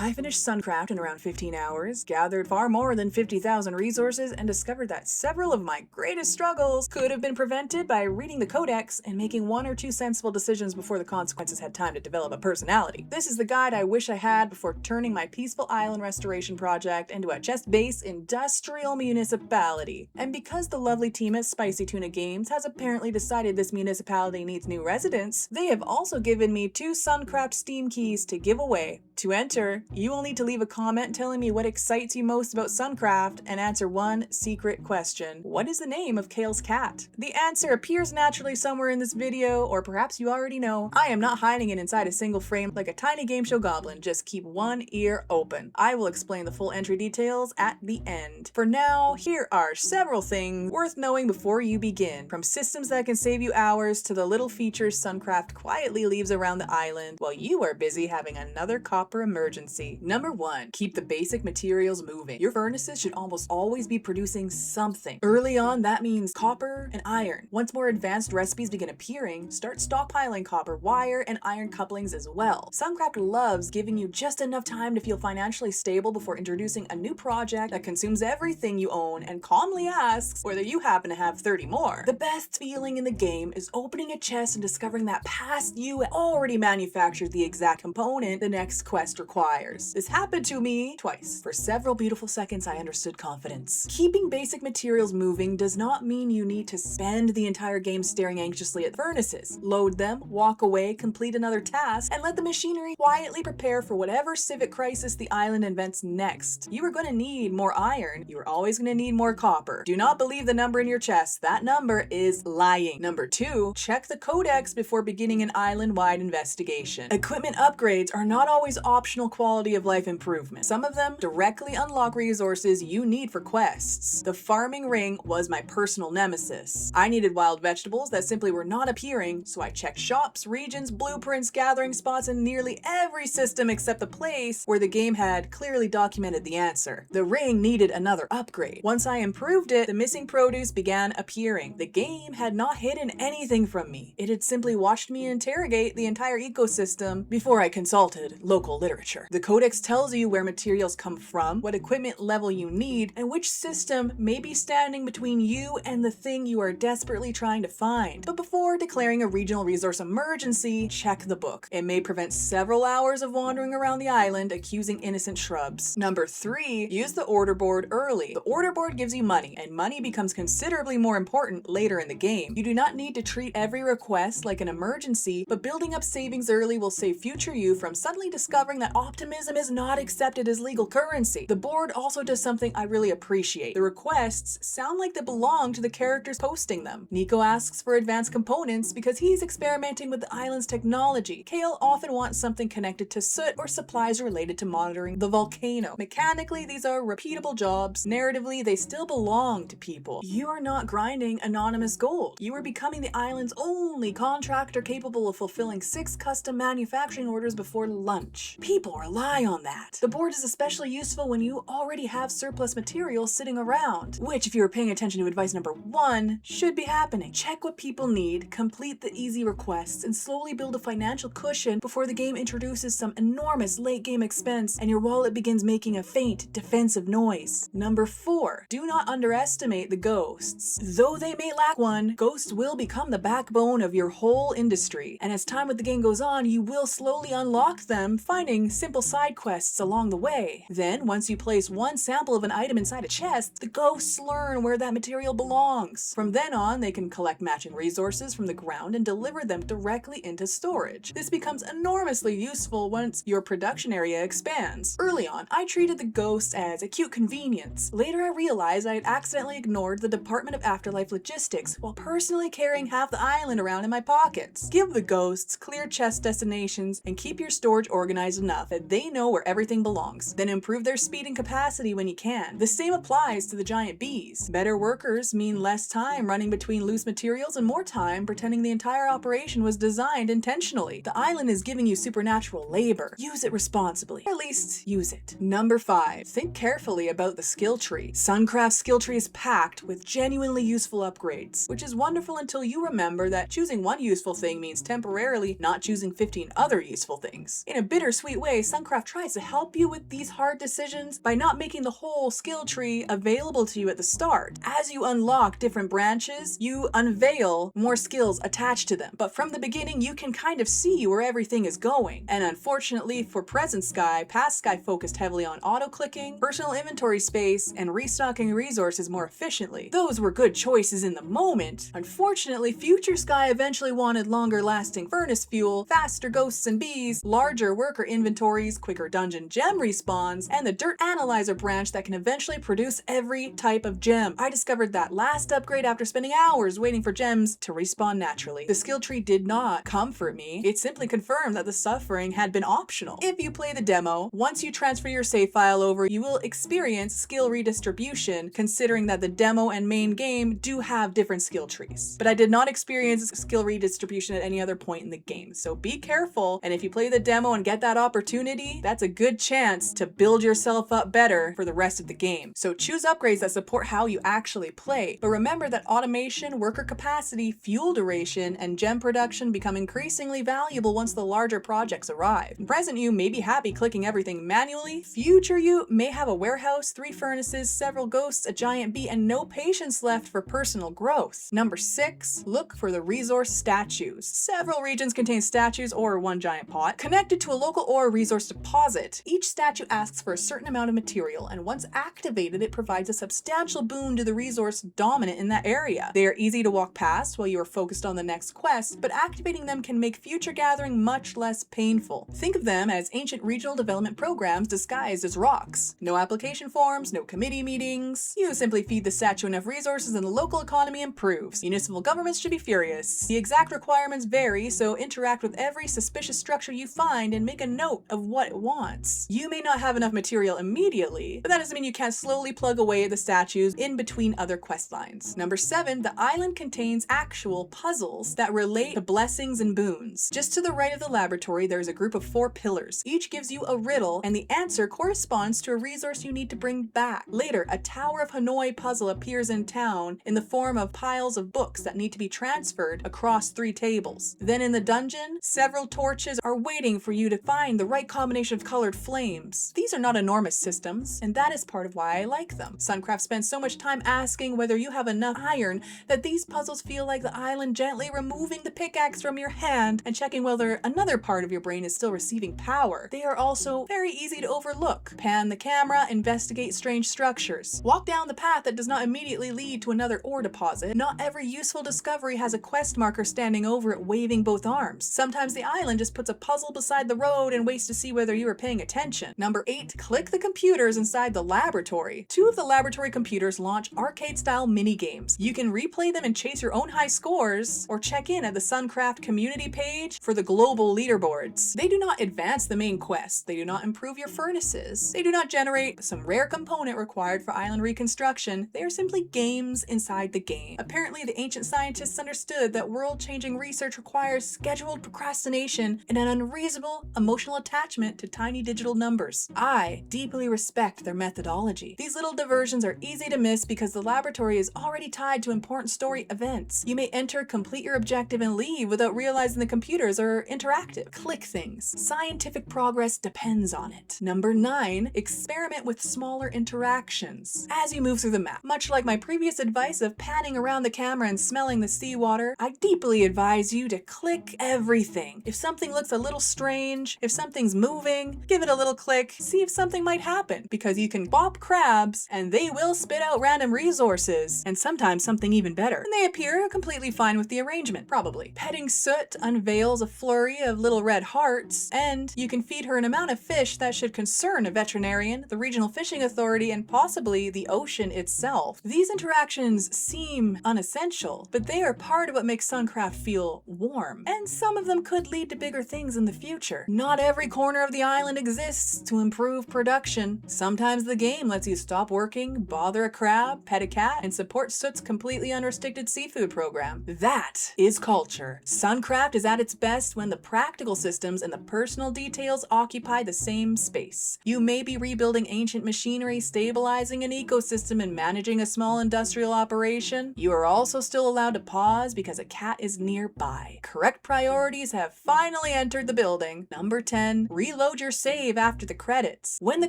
I finished Suncraft in around 15 hours, gathered far more than 50,000 resources, and discovered that several of my greatest struggles could have been prevented by reading the Codex and making 1 or 2 sensible decisions before the consequences had time to develop a personality. This is the guide I wish I had before turning my peaceful island restoration project into a chest-based industrial municipality. And because the lovely team at Spicy Tuna Games has apparently decided this municipality needs new residents, they have also given me 2 Suncraft Steam keys to give away. To enter, you will need to leave a comment telling me what excites you most about Suncraft and answer one secret question. What is the name of Kale's cat? The answer appears naturally somewhere in this video, or perhaps you already know. I am not hiding it inside a single frame like a tiny game show goblin, just keep one ear open. I will explain the full entry details at the end. For now, here are several things worth knowing before you begin. From systems that can save you hours to the little features Suncraft quietly leaves around the island while you are busy having another copper emergency. Number 1, keep the basic materials moving. Your furnaces should almost always be producing something. Early on, that means copper and iron. Once more advanced recipes begin appearing, start stockpiling copper, wire, and iron couplings as well. Suncraft loves giving you just enough time to feel financially stable before introducing a new project that consumes everything you own and calmly asks whether you happen to have 30 more. The best feeling in the game is opening a chest and discovering that past you had already manufactured the exact component the next quest requires. This happened to me twice. For several beautiful seconds, I understood confidence. Keeping basic materials moving does not mean you need to spend the entire game staring anxiously at furnaces. Load them, walk away, complete another task, and let the machinery quietly prepare for whatever civic crisis the island invents next. You are going to need more iron. You are always going to need more copper. Do not believe the number in your chest. That number is lying. Number 2, check the Codex before beginning an island-wide investigation. Equipment upgrades are not always optional quality of life improvement. Some of them directly unlock resources you need for quests. The farming ring was my personal nemesis. I needed wild vegetables that simply were not appearing, so I checked shops, regions, blueprints, gathering spots, and nearly every system except the place where the game had clearly documented the answer. The ring needed another upgrade. Once I improved it, the missing produce began appearing. The game had not hidden anything from me. It had simply watched me interrogate the entire ecosystem before I consulted local literature. The Codex tells you where materials come from, what equipment level you need, and which system may be standing between you and the thing you are desperately trying to find. But before declaring a regional resource emergency, check the book. It may prevent several hours of wandering around the island accusing innocent shrubs. Number 3, use the order board early. The order board gives you money, and money becomes considerably more important later in the game. You do not need to treat every request like an emergency, but building up savings early will save future you from suddenly discovering that optimism is not accepted as legal currency. The board also does something I really appreciate. The requests sound like they belong to the characters posting them. Nico asks for advanced components because he's experimenting with the island's technology. Kale often wants something connected to soot or supplies related to monitoring the volcano. Mechanically, these are repeatable jobs. Narratively, they still belong to people. You are not grinding anonymous gold. You are becoming the island's only contractor capable of fulfilling 6 custom manufacturing orders before lunch. People rely on that. The board is especially useful when you already have surplus materials sitting around, which, if you were paying attention to advice number 1, should be happening. Check what people need, complete the easy requests, and slowly build a financial cushion before the game introduces some enormous late game expense and your wallet begins making a faint defensive noise. Number 4, do not underestimate the ghosts. Though they may lack one, ghosts will become the backbone of your whole industry, and as time with the game goes on, you will slowly unlock them, finding simple side quests along the way. Then, once you place one sample of an item inside a chest, the ghosts learn where that material belongs. From then on, they can collect matching resources from the ground and deliver them directly into storage. This becomes enormously useful once your production area expands. Early on, I treated the ghosts as a cute convenience. Later, I realized I had accidentally ignored the Department of Afterlife Logistics while personally carrying half the island around in my pockets. Give the ghosts clear chest destinations and keep your storage organized enough that they know where everything belongs. Then improve their speed and capacity when you can. The same applies to the giant bees. Better workers mean less time running between loose materials and more time pretending the entire operation was designed intentionally. The island is giving you supernatural labor. Use it responsibly. Or at least use it. Number 5, think carefully about the skill tree. Suncraft's skill tree is packed with genuinely useful upgrades, which is wonderful until you remember that choosing one useful thing means temporarily not choosing 15 other useful things. In a bitter sweet way, Suncraft tries to help you with these hard decisions by not making the whole skill tree available to you at the start. As you unlock different branches, you unveil more skills attached to them. But from the beginning, you can kind of see where everything is going. And unfortunately for present Sky, past Sky focused heavily on auto-clicking, personal inventory space, and restocking resources more efficiently. Those were good choices in the moment. Unfortunately, future Sky eventually wanted longer-lasting furnace fuel, faster ghosts and bees, larger worker inventories, quicker dungeon gem respawns, and the dirt analyzer branch that can eventually produce every type of gem. I discovered that last upgrade after spending hours waiting for gems to respawn naturally. The skill tree did not comfort me. It simply confirmed that the suffering had been optional. If you play the demo, once you transfer your save file over, you will experience skill redistribution, considering that the demo and main game do have different skill trees. But I did not experience skill redistribution at any other point in the game, so be careful, and if you play the demo and get that opportunity, that's a good chance to build yourself up better for the rest of the game. So choose upgrades that support how you actually play, but remember that automation, worker capacity, fuel duration, and gem production become increasingly valuable once the larger projects arrive. Present you may be happy clicking everything manually, future you may have a warehouse, 3 furnaces, several ghosts, a giant bee, and no patience left for personal growth. Number 6, look for the resource statues. Several regions contain statues or one giant pot connected to a local ore resource deposit. Each statue asks for a certain amount of material, and once activated, it provides a substantial boon to the resource dominant in that area. They are easy to walk past while you are focused on the next quest, but activating them can make future gathering much less painful. Think of them as ancient regional development programs disguised as rocks. No application forms, no committee meetings. You simply feed the statue enough resources and the local economy improves. Municipal governments should be furious. The exact requirements vary, so interact with every suspicious structure you find and make a note of what it wants. You may not have enough material immediately, but that doesn't mean you can't slowly plug away at the statues in between other quest lines. Number 7, the island contains actual puzzles that relate to blessings and boons. Just to the right of the laboratory, there is a group of 4 pillars. Each gives you a riddle, and the answer corresponds to a resource you need to bring back. Later, a Tower of Hanoi puzzle appears in town in the form of piles of books that need to be transferred across 3 tables. Then in the dungeon, several torches are waiting for you to find the right combination of colored flames. These are not enormous systems, and that is part of why I like them. Suncraft spends so much time asking whether you have enough iron that these puzzles feel like the island gently removing the pickaxe from your hand and checking whether another part of your brain is still receiving power. They are also very easy to overlook. Pan the camera, investigate strange structures. Walk down the path that does not immediately lead to another ore deposit. Not every useful discovery has a quest marker standing over it waving both arms. Sometimes the island just puts a puzzle beside the road and waits to see whether you are paying attention. Number 8, click the computers inside the laboratory. 2 of the laboratory computers launch arcade-style mini-games. You can replay them and chase your own high scores, or check in at the Suncraft community page for the global leaderboards. They do not advance the main quest. They do not improve your furnaces. They do not generate some rare component required for island reconstruction. They are simply games inside the game. Apparently, the ancient scientists understood that world-changing research requires scheduled procrastination and an unreasonable emotional attachment to tiny digital numbers. I deeply respect their methodology. These little diversions are easy to miss because the laboratory is already tied to important story events. You may enter, complete your objective, and leave without realizing the computers are interactive. Click things. Scientific progress depends on it. Number 9, experiment with smaller interactions as you move through the map. Much like my previous advice of panning around the camera and smelling the seawater, I deeply advise you to click everything. If something looks a little strange, if something's moving, give it a little click, see if something might happen, because you can bop crabs and they will spit out random resources, and sometimes something even better. And they appear completely fine with the arrangement, probably. Petting Soot unveils a flurry of little red hearts, and you can feed her an amount of fish that should concern a veterinarian, the regional fishing authority, and possibly the ocean itself. These interactions seem unessential, but they are part of what makes Suncraft feel warm, and some of them could lead to bigger things in the future. Not every corner of the island exists to improve production. Sometimes the game lets you stop working, bother a crab, pet a cat, and support Soot's completely unrestricted seafood program. That is culture. Suncraft is at its best when the practical systems and the personal details occupy the same space. You may be rebuilding ancient machinery, stabilizing an ecosystem, and managing a small industrial operation. You are also still allowed to pause because a cat is nearby. Correct priorities have finally entered the building. Number 10, reload your save after the credits. When the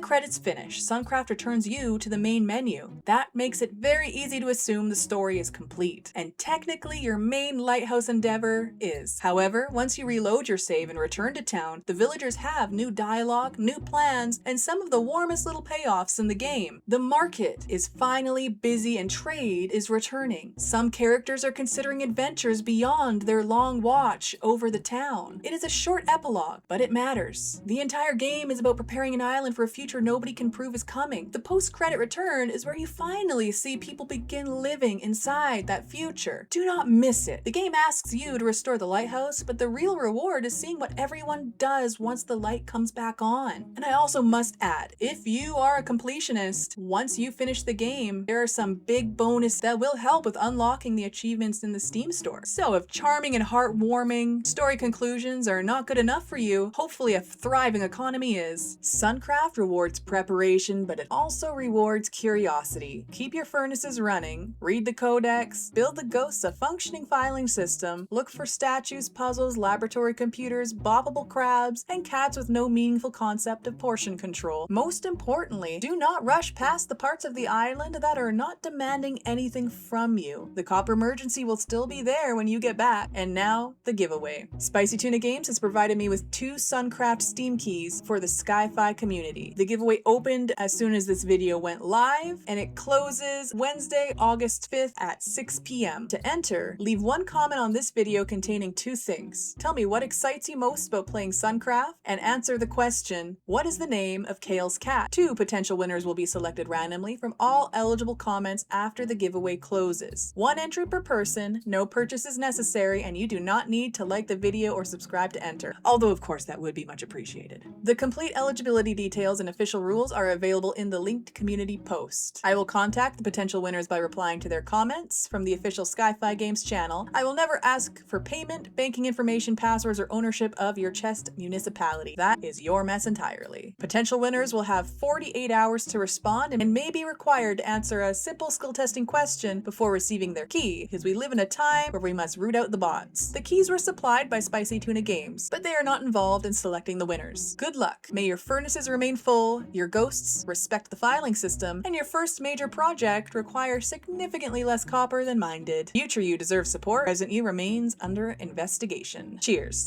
credits finish, Suncraft returns you to the main menu. That makes it very easy to assume the story is complete, and technically your main lighthouse endeavor is. However, once you reload your save and return to town, the villagers have new dialogue, new plans, and some of the warmest little payoffs in the game. The market is finally busy and trade is returning. Some characters are considering adventures beyond their long watch over the town. It is a short epilogue, but it matters. The entire game is about preparing an island for a future nobody can prove is coming. The post-credit return is where you finally see people begin living inside that future. Do not miss it. The game asks you to restore the lighthouse, but the real reward is seeing what everyone does once the light comes back on. And I also must add, if you are a completionist, once you finish the game, there are some big bonus that will help with unlocking the achievements in the Steam store. So if charming and heartwarming story conclusions are not good enough for you, hopefully a thriving economy is. Suncraft rewards preparation, but it also rewards curiosity. Keep your furnaces running, read the Codex, build the ghosts a functioning filing system, look for statues, puzzles, laboratory computers, boppable crabs, and cats with no meaningful concept of portion control. Most importantly, do not rush past the parts of the island that are not demanding anything from you. The copper emergency will still be there when you get back. And now, the giveaway. Spicy Tuna Games has provided me with 2 Suncraft Steam keys for the SkyeFy community. The giveaway opened as soon as this video went live, and it closes Wednesday, August 5th at 6 p.m. To enter, leave one comment on this video containing 2 things. Tell me what excites you most about playing Suncraft, and answer the question, what is the name of Kale's cat? 2 potential winners will be selected randomly from all eligible comments after the giveaway closes. 1 entry per person, no purchase is necessary, and you do not need to like the video or subscribe to enter. Although of course that would be much appreciated. The complete eligibility details and official rules are available in the linked community post. I will contact the potential winners by replying to their comments from the official SkyeFy Games channel. I will never ask for payment, banking information, passwords, or ownership of your chest municipality. That is your mess entirely. Potential winners will have 48 hours to respond and may be required to answer a simple skill testing question before receiving their key, because we live in a time where we must root out the bots. The keys were supplied by Spicy Tuna Games, but they are not involved in selecting the winners. Good luck. May your furnaces remain full, your ghosts respect the filing system, and your first major project require significantly less copper than mine did. Future you deserves support. Present you remains under investigation. Cheers.